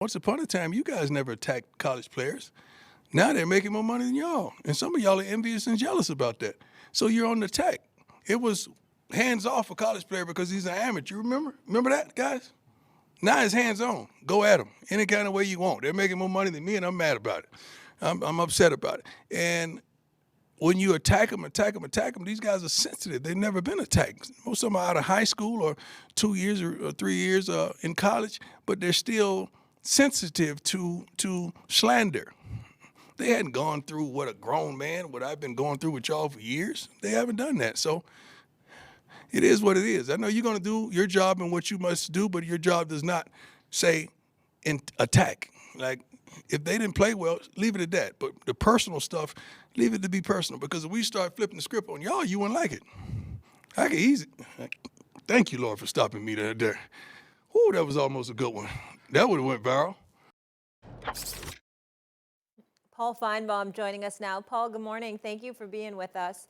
once upon a time, you guys never attacked college players. Now they're making more money than y'all. And some of y'all are envious and jealous about that. So you're on the attack. It was hands off for college player because he's an amateur. Remember that, guys? Now it's hands on. Go at them any kind of way you want. They're making more money than me, and I'm mad about it. I'm upset about it. And when you attack them, these guys are sensitive. They've never been attacked. Most of them are out of high school or 2 years or 3 years in college, but they're still sensitive to slander. They hadn't gone through what I've been going through with y'all for years. They haven't done that. So it is what it is. I know you're going to do your job and what you must do, but your job does not say attack. Like, if they didn't play well, leave it at that. But the personal stuff, leave it to be personal. Because if we start flipping the script on y'all, you wouldn't like it. I can easy. Thank you, Lord, for stopping me there. Ooh, that was almost a good one. That would have went viral. Paul Finebaum joining us now. Paul, good morning. Thank you for being with us.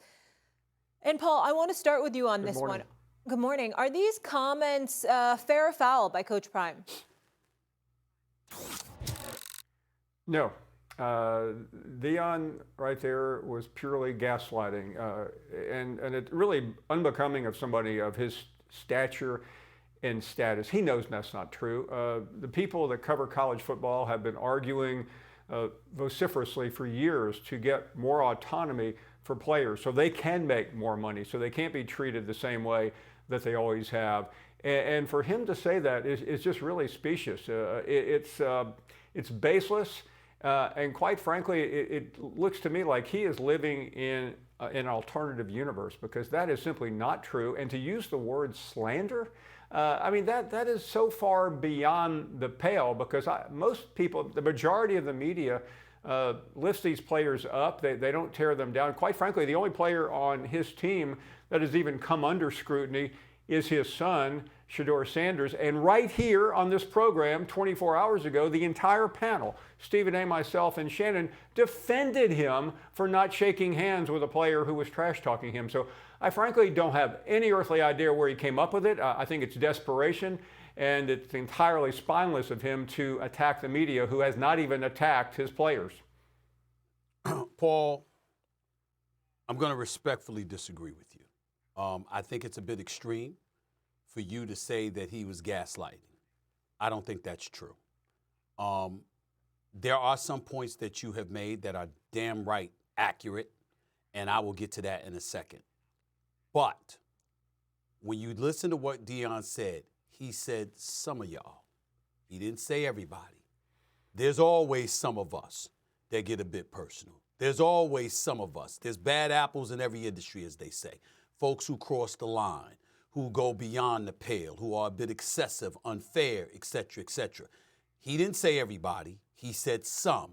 And Paul, I want to start with you on this one. Good morning. Are these comments fair or foul by Coach Prime? No. Deion right there was purely gaslighting, and it really unbecoming of somebody of his stature and status. He knows that's not true. The people that cover college football have been arguing vociferously for years to get more autonomy for players so they can make more money, so they can't be treated the same way that they always have. And for him to say that is just really specious. It's baseless. And quite frankly, it looks to me like he is living in an alternative universe, because that is simply not true. And to use the word slander, I mean, that is so far beyond the pale, because most people, the majority of the media, lifts these players up. They don't tear them down. Quite frankly, the only player on his team that has even come under scrutiny is his son, Deion Sanders. And right here on this program 24 hours ago, the entire panel, Stephen A., myself, and Shannon, defended him for not shaking hands with a player who was trash-talking him. So I frankly don't have any earthly idea where he came up with it. I think it's desperation, and it's entirely spineless of him to attack the media, who has not even attacked his players. Paul, I'm going to respectfully disagree with you. I think it's a bit extreme for you to say that he was gaslighting. I don't think that's true. There are some points that you have made that are damn right accurate, and I will get to that in a second. But when you listen to what Deion said, he said some of y'all. He didn't say everybody. There's always some of us that get a bit personal. There's always some of us. There's bad apples in every industry, as they say. Folks who cross the line, who go beyond the pale, who are a bit excessive, unfair, et cetera, et cetera. He didn't say everybody. He said some.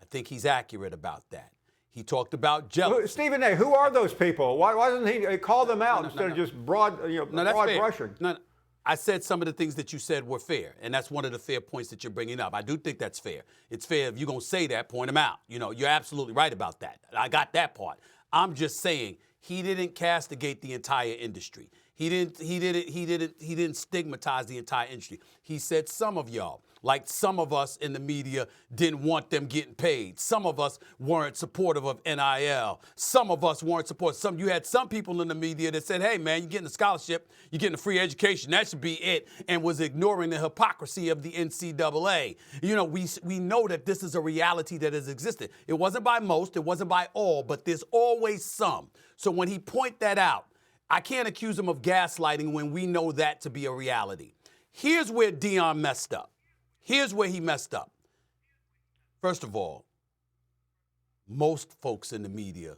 I think he's accurate about that. He talked about jealousy. Stephen A., who are those people? Why doesn't he call them out instead of just broad brushing? No, I said some of the things that you said were fair, and that's one of the fair points that you're bringing up. I do think that's fair. It's fair if you're going to say that, point them out. You know, you're absolutely right about that. I got that part. I'm just saying he didn't castigate the entire industry. He didn't stigmatize the entire industry. He said some of y'all, like some of us in the media, didn't want them getting paid. Some of us weren't supportive of NIL. Some of us weren't supportive. You had some people in the media that said, hey, man, you're getting a scholarship, you're getting a free education, that should be it, and was ignoring the hypocrisy of the NCAA. You know, we know that this is a reality that has existed. It wasn't by most, it wasn't by all, but there's always some. So when he point that out, I can't accuse him of gaslighting when we know that to be a reality. Here's where Deion messed up. Here's where he messed up. First of all, most folks in the media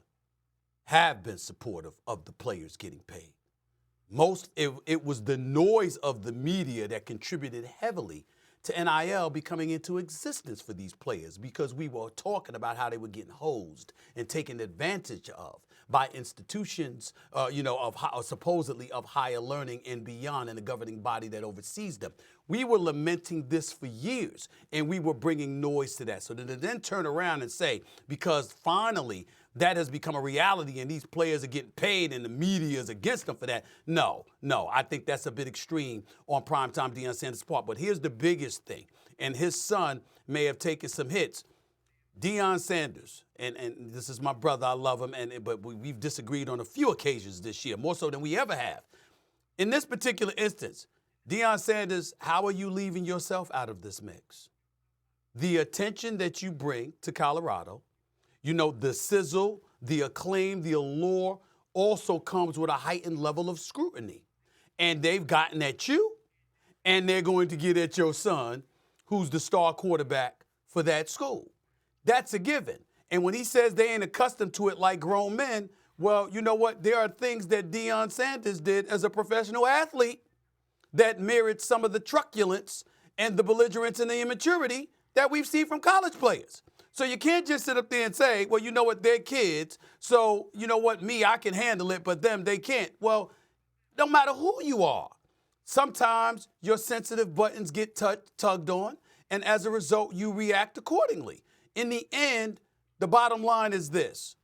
have been supportive of the players getting paid. It was the noise of the media that contributed heavily to NIL becoming into existence for these players, because we were talking about how they were getting hosed and taken advantage of by institutions, supposedly of higher learning and beyond, and the governing body that oversees them. We were lamenting this for years, and we were bringing noise to that. So to then turn around and say, because finally that has become a reality and these players are getting paid and the media is against them for that, no, I think that's a bit extreme on primetime Deion Sanders' part. But here's the biggest thing, and his son may have taken some hits. Deion Sanders, and this is my brother, I love him, but we've disagreed on a few occasions this year, more so than we ever have. In this particular instance, Deion Sanders, how are you leaving yourself out of this mix? The attention that you bring to Colorado, the sizzle, the acclaim, the allure also comes with a heightened level of scrutiny. And they've gotten at you, and they're going to get at your son, who's the star quarterback for that school. That's a given. And when he says they ain't accustomed to it like grown men, well, you know what? There are things that Deion Sanders did as a professional athlete that mirrored some of the truculence and the belligerence and the immaturity that we've seen from college players. So you can't just sit up there and say, well, you know what, they're kids, so you know what, me, I can handle it, but them, they can't. Well, no matter who you are, sometimes your sensitive buttons get tugged on, and as a result, you react accordingly. In the end, the bottom line is this.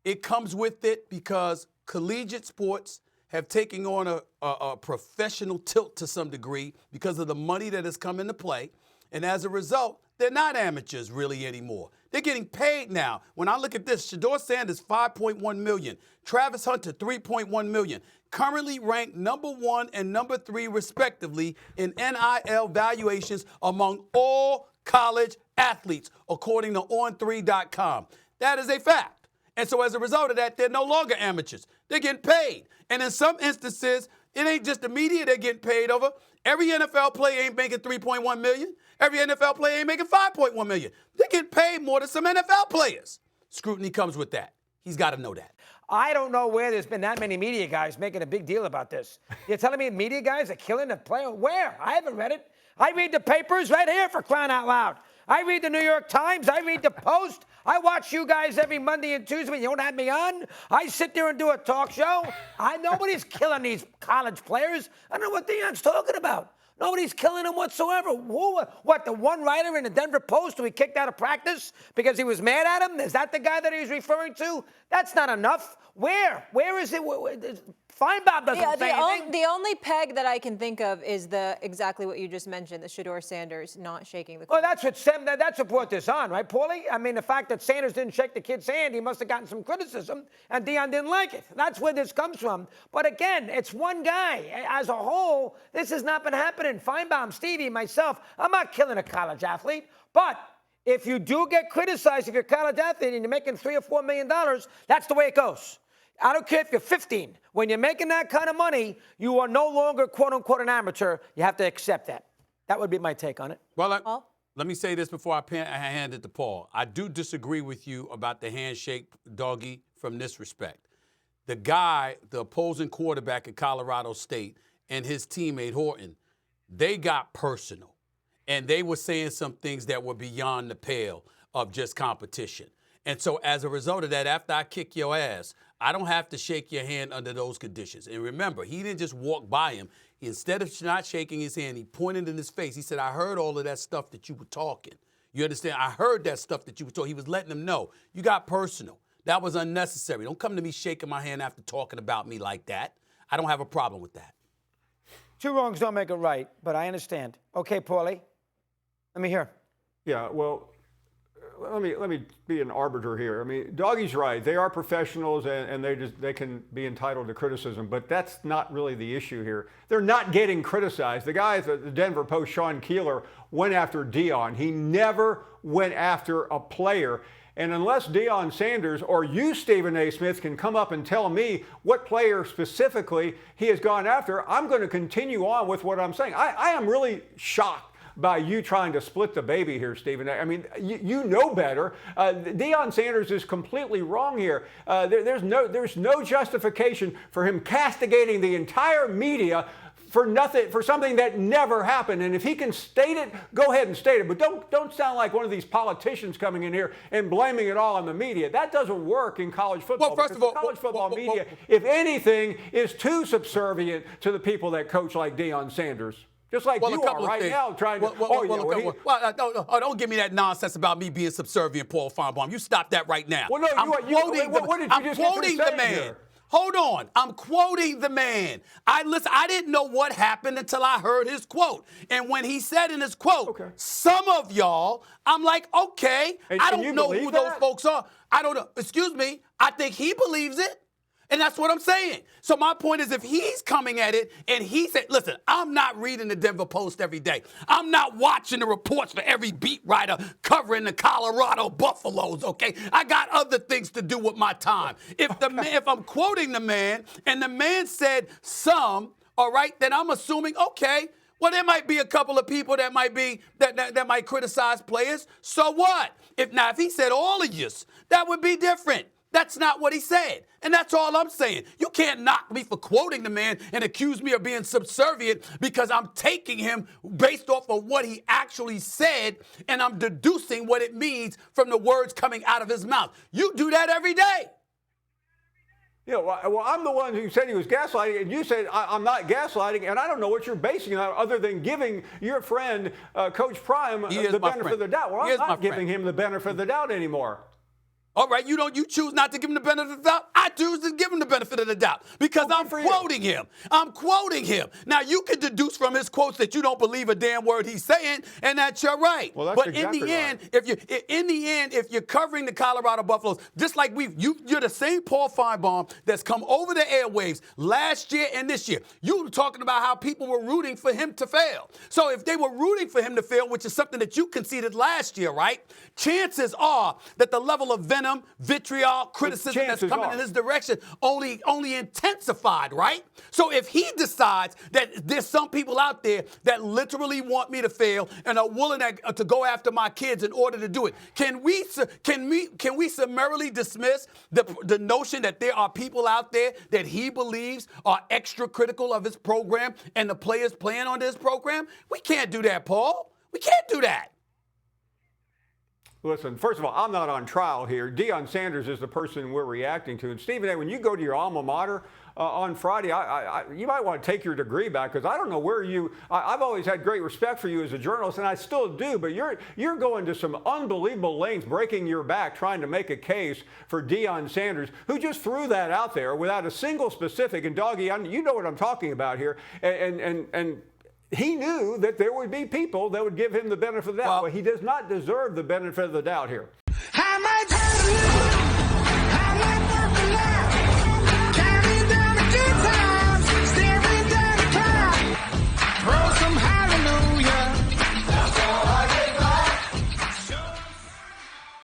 It comes with it because collegiate sports have taken on a professional tilt to some degree because of the money that has come into play. And as a result, they're not amateurs really anymore. They're getting paid now. When I look at this, Shedeur Sanders, $5.1 million. Travis Hunter, $3.1 million. Currently ranked number 1 and number 3, respectively, in NIL valuations among all college athletes, according to On3.com. That is a fact. And so as a result of that, they're no longer amateurs. They're getting paid. And in some instances, it ain't just the media they're getting paid over. Every NFL player ain't making $3.1 million. Every NFL player ain't making $5.1 million. They're getting paid more than some NFL players. Scrutiny comes with that. He's got to know that. I don't know where there's been that many media guys making a big deal about this. You're telling me media guys are killing a player? Where? I haven't read it. I read the papers right here, for crying out loud. I read the New York Times. I read the Post. I watch you guys every Monday and Tuesday when you don't have me on. I sit there and do a talk show. Nobody's killing these college players. I don't know what Deion's talking about. Nobody's killing him whatsoever. What, the one writer in the Denver Post who he kicked out of practice because he was mad at him? Is that the guy that he's referring to? That's not enough. Where? Where is it? Finebaum doesn't say anything. The only peg that I can think of is exactly what you just mentioned, the Shedeur Sanders not shaking the. Well, that's what brought this on, right, Paulie? I mean, the fact that Sanders didn't shake the kid's hand, he must have gotten some criticism, and Deion didn't like it. That's where this comes from. But again, it's one guy. As a whole, this has not been happening. Finebaum, Stevie, myself, I'm not killing a college athlete, but if you do get criticized if you're a college athlete and you're making $3 or $4 million, that's the way it goes. I don't care if you're 15. When you're making that kind of money, you are no longer, quote unquote, an amateur. You have to accept that. That would be my take on it. Well, let me say this before I hand it to Paul. I do disagree with you about the handshake, doggy, from this respect. The guy, the opposing quarterback at Colorado State, and his teammate Horton, they got personal. And they were saying some things that were beyond the pale of just competition. And so as a result of that, after I kick your ass, I don't have to shake your hand under those conditions. And remember, he didn't just walk by him. Instead of not shaking his hand, he pointed in his face. He said, I heard all of that stuff that you were talking. You understand? I heard that stuff that you were talking. He was letting him know. You got personal. That was unnecessary. Don't come to me shaking my hand after talking about me like that. I don't have a problem with that. Two wrongs don't make a right, but I understand. Okay, Paulie, let me hear. Yeah, well, let me be an arbiter here. I mean, Doggie's right. They are professionals, and they can be entitled to criticism, but that's not really the issue here. They're not getting criticized. The guy at the Denver Post, Sean Keeler, went after Deion. He never went after a player. And unless Deion Sanders or you, Stephen A. Smith, can come up and tell me what player specifically he has gone after, I'm going to continue on with what I'm saying. I am really shocked by you trying to split the baby here, Stephen. I mean, you know better. Deion Sanders is completely wrong here. There's no justification for him castigating the entire media for nothing, for something that never happened. And if he can state it, go ahead and state it. But don't sound like one of these politicians coming in here and blaming it all on the media. That doesn't work in college football. Well, first of all, college football media, if anything, is too subservient to the people that coach like Deion Sanders. Just like you are right now trying to. Don't give me that nonsense about me being subservient, Paul Finebaum. You stop that right now. Well, no, I'm quoting the man. Hold on. I'm quoting the man. I didn't know what happened until I heard his quote. And when he said in his quote, some of y'all, I'm like, okay, I don't know who those folks are. I don't know. Excuse me. I think he believes it. And that's what I'm saying. So my point is, if he's coming at it and he said, listen, I'm not reading the Denver Post every day. I'm not watching the reports for every beat writer covering the Colorado Buffaloes, okay? I got other things to do with my time. If I'm quoting the man and the man said some, all right, then I'm assuming, okay, well, there might be a couple of people that might criticize players. So what? If he said all of yous, that would be different. That's not what he said. And that's all I'm saying. You can't knock me for quoting the man and accuse me of being subservient because I'm taking him based off of what he actually said and I'm deducing what it means from the words coming out of his mouth. You do that every day. Yeah, well, I'm the one who said he was gaslighting, and you said I'm not gaslighting, and I don't know what you're basing it on other than giving your friend, Coach Prime, the benefit of the doubt. Well, I'm not giving him the benefit of the doubt anymore. All right, you choose not to give him the benefit of the doubt. I choose to give him the benefit of the doubt because I'm quoting him. I'm quoting him. Now, you can deduce from his quotes that you don't believe a damn word he's saying, and that's your right. Well, that's but in the end, if you're covering the Colorado Buffaloes, just like you're the same Paul Finebaum that's come over the airwaves last year and this year. You were talking about how people were rooting for him to fail. So if they were rooting for him to fail, which is something that you conceded last year, right? Chances are that the level of venom, vitriol, criticism that's coming in his direction only intensified, right? So if he decides that there's some people out there that literally want me to fail and are willing to go after my kids in order to do it, can we summarily dismiss the notion that there are people out there that he believes are extra critical of his program and the players playing on this program? We can't do that, Paul. We can't do that. Listen, first of all, I'm not on trial here. Deion Sanders is the person we're reacting to. And Stephen A., when you go to your alma mater on Friday, you might want to take your degree back because I don't know where I've always had great respect for you as a journalist, and I still do, but you're going to some unbelievable lengths, breaking your back, trying to make a case for Deion Sanders, who just threw that out there without a single specific. And Doggy, you know what I'm talking about here. And he knew that there would be people that would give him the benefit of the doubt. But he does not deserve the benefit of the doubt here. How much